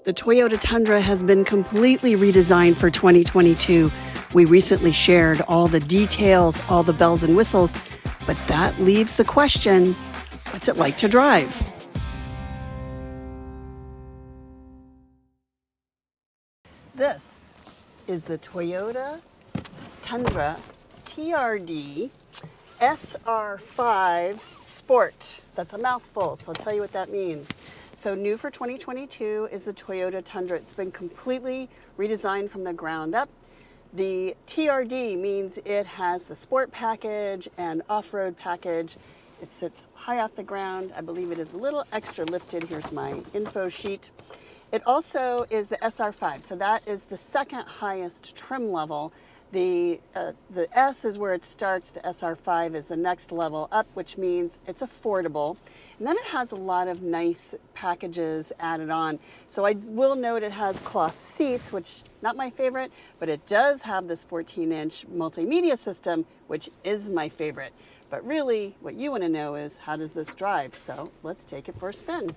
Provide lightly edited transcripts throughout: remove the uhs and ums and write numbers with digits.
The Toyota Tundra has been completely redesigned for 2022. We recently shared all the details, all the bells and whistles, but that leaves the question, what's it like to drive? This is the Toyota Tundra TRD SR5 Sport. That's a mouthful, so I'll tell you what that means. So new for 2022 is the Toyota Tundra. It's been completely redesigned from the ground up. The TRD means it has the sport package and off-road package. It sits high off the ground. I believe it is a little extra lifted. Here's my info sheet. It also is the SR5, so that is the second highest trim level. The S is where it starts, the SR5 is the next level up, which means it's affordable. And then it has a lot of nice packages added on. So I will note it has cloth seats, which not my favorite, but it does have this 14-inch multimedia system, which is my favorite. But really, what you want to know is, how does this drive? So let's take it for a spin.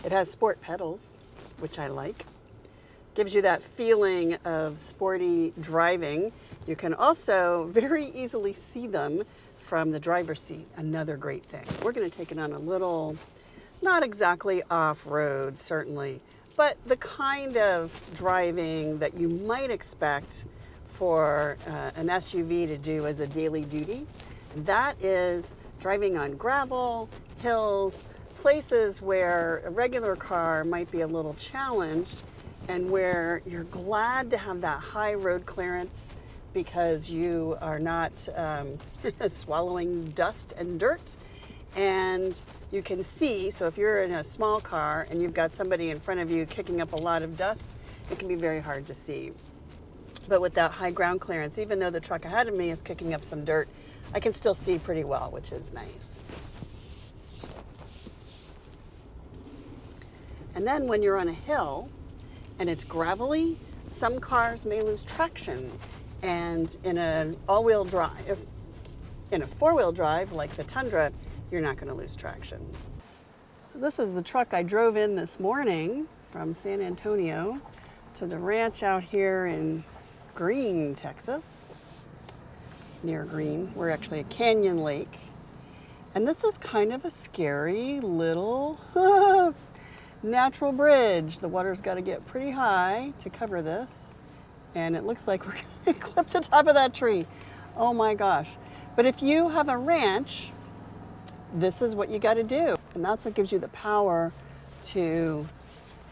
It has sport pedals, which I like. Gives you that feeling of sporty driving. You can also very easily see them from the driver's seat. Another great thing. We're going to take it on a little, not exactly off-road, certainly, but the kind of driving that you might expect for an SUV to do as a daily duty. That is driving on gravel, hills, places where a regular car might be a little challenged, and where you're glad to have that high road clearance because you are not swallowing dust and dirt, and you can see. So if you're in a small car and you've got somebody in front of you kicking up a lot of dust, it can be very hard to see. But with that high ground clearance, even though the truck ahead of me is kicking up some dirt, I can still see pretty well, which is nice. And then when you're on a hill and it's gravelly, some cars may lose traction. And in an all-wheel drive, in a four-wheel drive like the Tundra, you're not going to lose traction. So this is the truck I drove in this morning from San Antonio to the ranch out here in Green, Texas. Near Green. We're actually at Canyon Lake. And this is kind of a scary little natural bridge. The water's got to get pretty high to cover this, and it looks like we're going to clip the top of that tree. Oh my gosh. But if you have a ranch, this is what you got to do, and that's what gives you the power to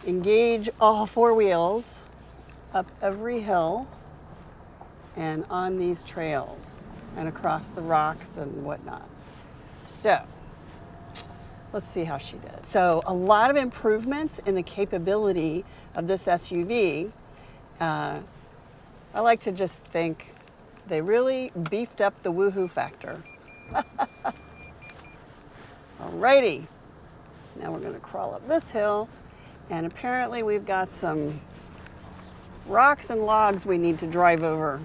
engage all four wheels up every hill and on these trails and across the rocks and whatnot. So let's see how she did. So a lot of improvements in the capability of this SUV. I like to just think they really beefed up the woohoo factor. Alrighty, now we're gonna crawl up this hill, and apparently we've got some rocks and logs we need to drive over.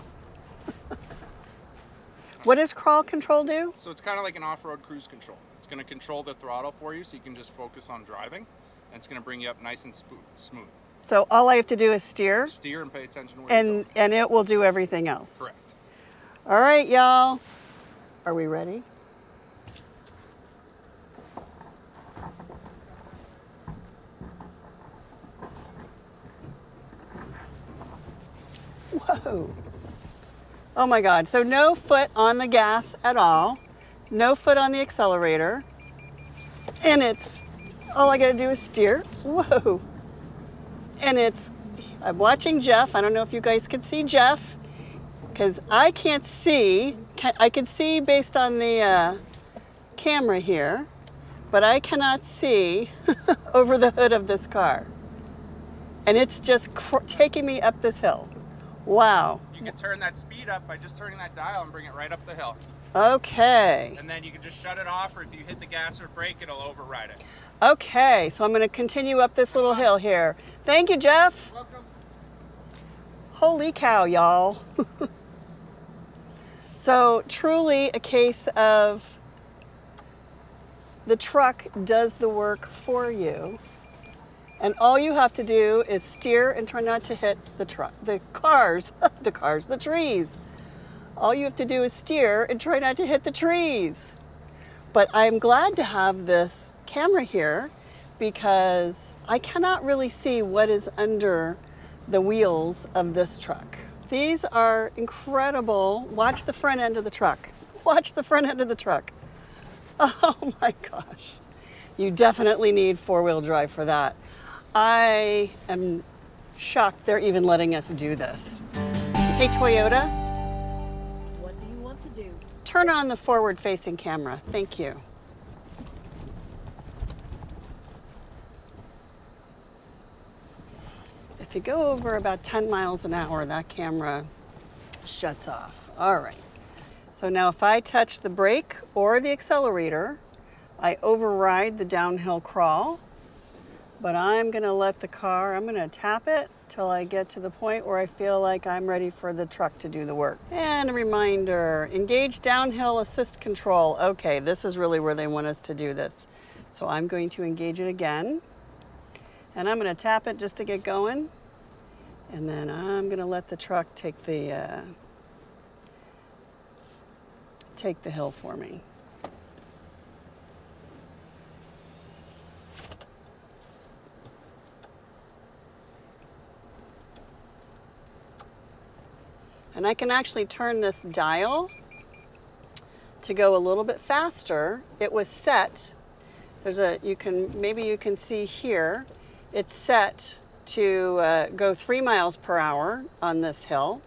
What does crawl control do? So it's kind of like an off-road cruise control. It's going to control the throttle for you so you can just focus on driving, and it's going to bring you up nice and smooth. So all I have to do is steer? Steer and pay attention to where you're going. And it will do everything else? Correct. All right, y'all. Are we ready? Whoa. Oh my God, so no foot on the gas at all, no foot on the accelerator, and all I gotta do is steer. Whoa. And I'm watching Jeff. I don't know if you guys can see Jeff, because I can't see. I can see based on the camera here, but I cannot see over the hood of this car. And it's just taking me up this hill. Wow. You can turn that speed up by just turning that dial and bring it right up the hill. Okay. And then you can just shut it off, or if you hit the gas or brake, it'll override it. Okay, so I'm going to continue up this little hill here. Thank you, Jeff. You're welcome. Holy cow, y'all. So truly a case of the truck does the work for you. And all you have to do is steer and try not to hit the cars, the trees. All you have to do is steer and try not to hit the trees. But I'm glad to have this camera here because I cannot really see what is under the wheels of this truck. These are incredible. Watch the front end of the truck. Watch the front end of the truck. Oh my gosh. You definitely need four-wheel drive for that. I am shocked they're even letting us do this. Hey Toyota, What do you want to do? turn on the forward-facing camera. Thank you. If you go over about 10 miles an hour, that camera shuts off. All right. So now if I touch the brake or the accelerator, I override the downhill crawl, but I'm gonna let the car, I'm gonna tap it till I get to the point where I feel like I'm ready for the truck to do the work. And a reminder, engage downhill assist control. Okay, this is really where they want us to do this. So I'm going to engage it again, and I'm gonna tap it just to get going, and then I'm gonna let the truck take the hill for me. And I can actually turn this dial to go a little bit faster. It was set, maybe you can see here, it's set to go 3 miles per hour on this hill.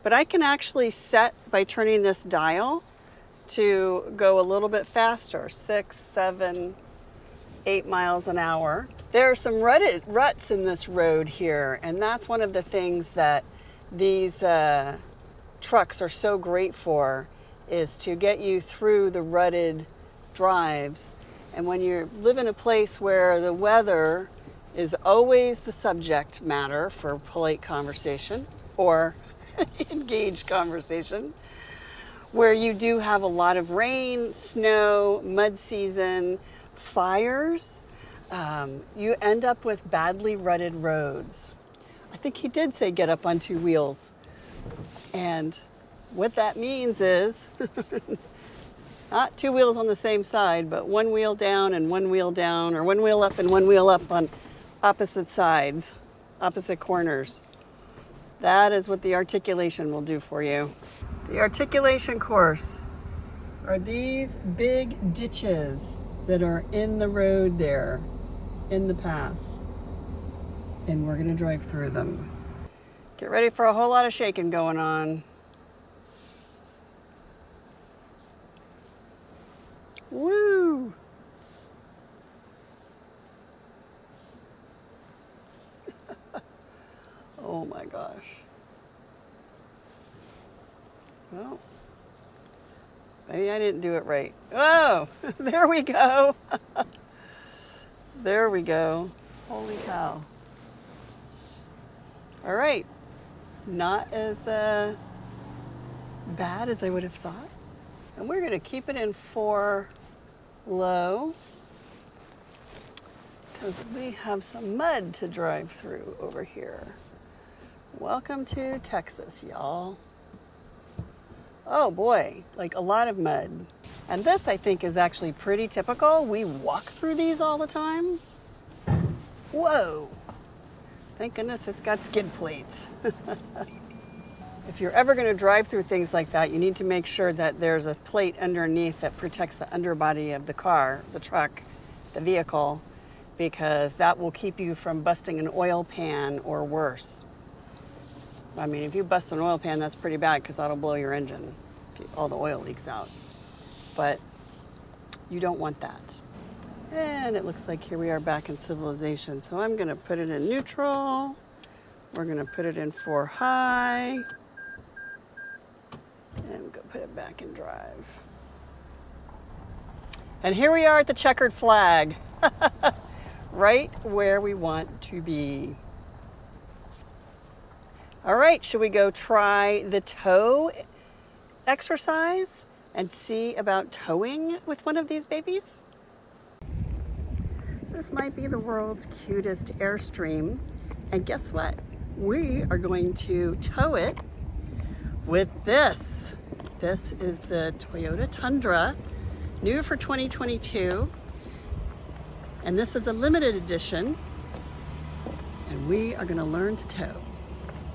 But I can actually set by turning this dial to go a little bit faster, 6, 7, 8 miles an hour. There are some ruts in this road here, and that's one of the things that these trucks are so great for, is to get you through the rutted drives. And when you live in a place where the weather is always the subject matter for polite conversation or engaged conversation, where you do have a lot of rain, snow, mud season, fires, you end up with badly rutted roads. I think he did say get up on 2 wheels. And what that means is not 2 wheels on the same side, but 1 wheel down and 1 wheel down, or 1 wheel up and 1 wheel up on opposite sides, opposite corners. That is what the articulation will do for you. The articulation course are these big ditches that are in the road there, in the path. And we're gonna drive through them. Get ready for a whole lot of shaking going on. Woo! Oh my gosh. Well, maybe I didn't do it right. Oh, there we go. There we go. Holy cow. All right, not as bad as I would have thought. And we're gonna keep it in 4 low because we have some mud to drive through over here. Welcome to Texas, y'all. Oh boy, like a lot of mud. And this I think is actually pretty typical. We walk through these all the time. Whoa. Thank goodness it's got skid plates. If you're ever going to drive through things like that, you need to make sure that there's a plate underneath that protects the underbody of the car, the truck, the vehicle, because that will keep you from busting an oil pan or worse. I mean, if you bust an oil pan, that's pretty bad because that'll blow your engine. All the oil leaks out. But you don't want that. And it looks like here we are back in civilization. So I'm gonna put it in neutral. We're gonna put it in 4 high. And go put it back in drive. And here we are at the checkered flag. Right where we want to be. All right, should we go try the tow exercise and see about towing with one of these babies? This might be the world's cutest Airstream. And guess what? We are going to tow it with this. This is the Toyota Tundra, new for 2022. And this is a limited edition. And we are gonna learn to tow.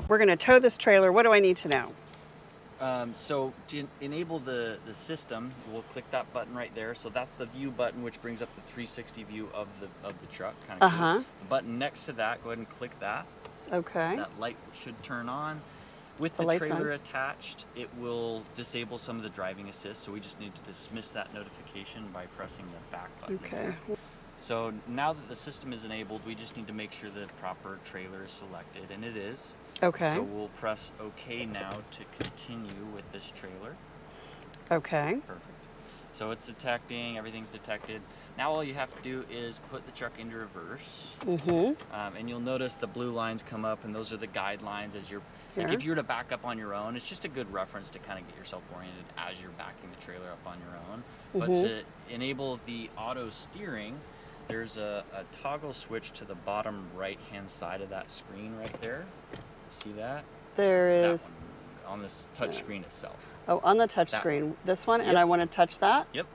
We're gonna tow this trailer. What do I need to know? So to enable the system, we'll click that button right there. So that's the view button, which brings up the 360 view of the truck. Kind of cool. The button next to that, go ahead and click that. Okay. That light should turn on. With the trailer attached, it will disable some of the driving assist. So we just need to dismiss that notification by pressing the back button. Okay. So now that the system is enabled, we just need to make sure the proper trailer is selected, and it is. Okay. So we'll press OK now to continue with this trailer. Okay. Perfect. So it's detecting, everything's detected. Now all you have to do is put the truck into reverse. And you'll notice the blue lines come up, and those are the guidelines as you're, like if you were to back up on your own, it's just a good reference to kind of get yourself oriented as you're backing the trailer up on your own. But to enable the auto steering, there's a toggle switch to the bottom right-hand side of that screen right there. See that? There is. That one, on this touch screen itself. Oh, on the touch screen. This one, and I want to touch that? Yep.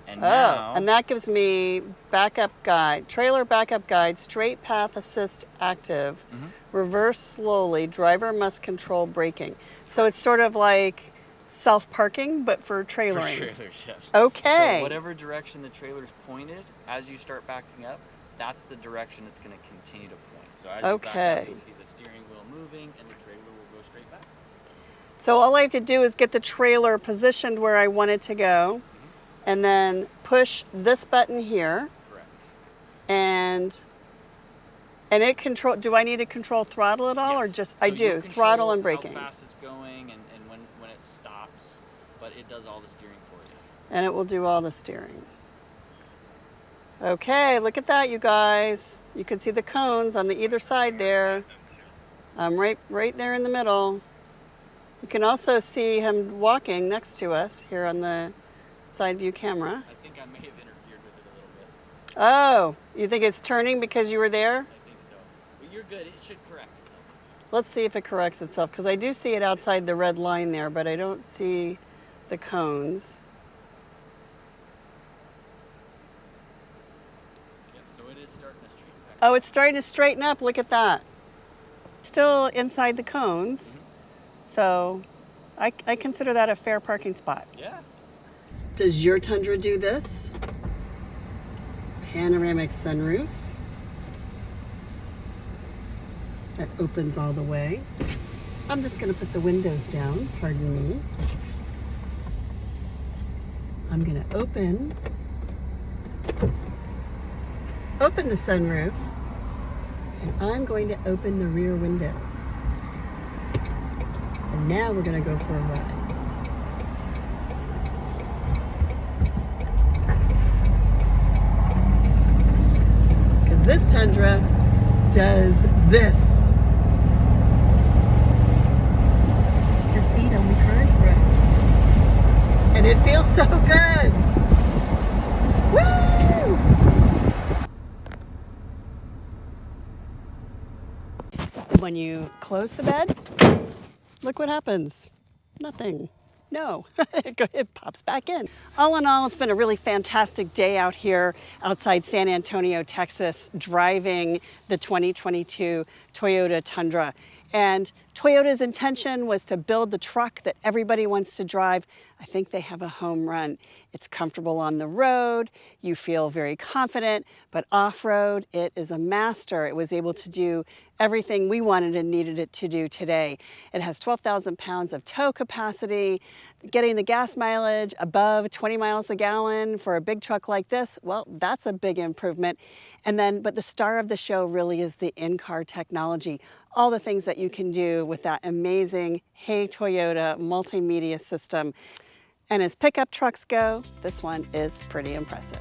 And now, and that gives me backup guide, trailer backup guide, straight path assist active, reverse slowly, driver must control braking. So it's sort of like self-parking, but for trailering. For trailers, yes. Okay. So whatever direction the trailer's pointed, as you start backing up, that's the direction it's going to continue to point. So as you back up, you'll see the steering wheel moving, and the trailer will go straight back. So all I have to do is get the trailer positioned where I want it to go, and then push this button here. Correct. And it control. Do I need to control throttle at all, or just So I do throttle and braking? How fast it's going and when it stops, but it does all the steering for you. And it will do all the steering. Okay, look at that, you guys. You can see the cones on the either side there. Right there in the middle. You can also see him walking next to us here on the side view camera. I think I may have interfered with it a little bit. Oh, you think it's turning because you were there? I think so. But you're good. It should correct itself. Let's see if it corrects itself, because I do see it outside the red line there, but I don't see the cones. Yep, so it is starting to straighten back. Oh, it's starting to straighten up. Look at that. Still inside the cones. So I consider that a fair parking spot. Yeah. Does your Tundra do this? Panoramic sunroof that opens all the way. I'm just going to put the windows down, pardon me. I'm going to open the sunroof, and I'm going to open the rear window. And now we're going to go for a ride. Because this Tundra does this. Proceed on the current road. And it feels so good. Woo! When you close the bed, look what happens. Nothing. No, it pops back in. All in all, it's been a really fantastic day out here outside San Antonio, Texas, driving the 2022 Toyota Tundra. And Toyota's intention was to build the truck that everybody wants to drive. I think they have a home run. It's comfortable on the road. You feel very confident, but off-road, it is a master. It was able to do everything we wanted and needed it to do today. It has 12,000 pounds of tow capacity, getting the gas mileage above 20 miles a gallon for a big truck like this. Well, that's a big improvement. But the star of the show really is the in-car technology. All the things that you can do with that amazing Hey Toyota multimedia system. And as pickup trucks go, this one is pretty impressive.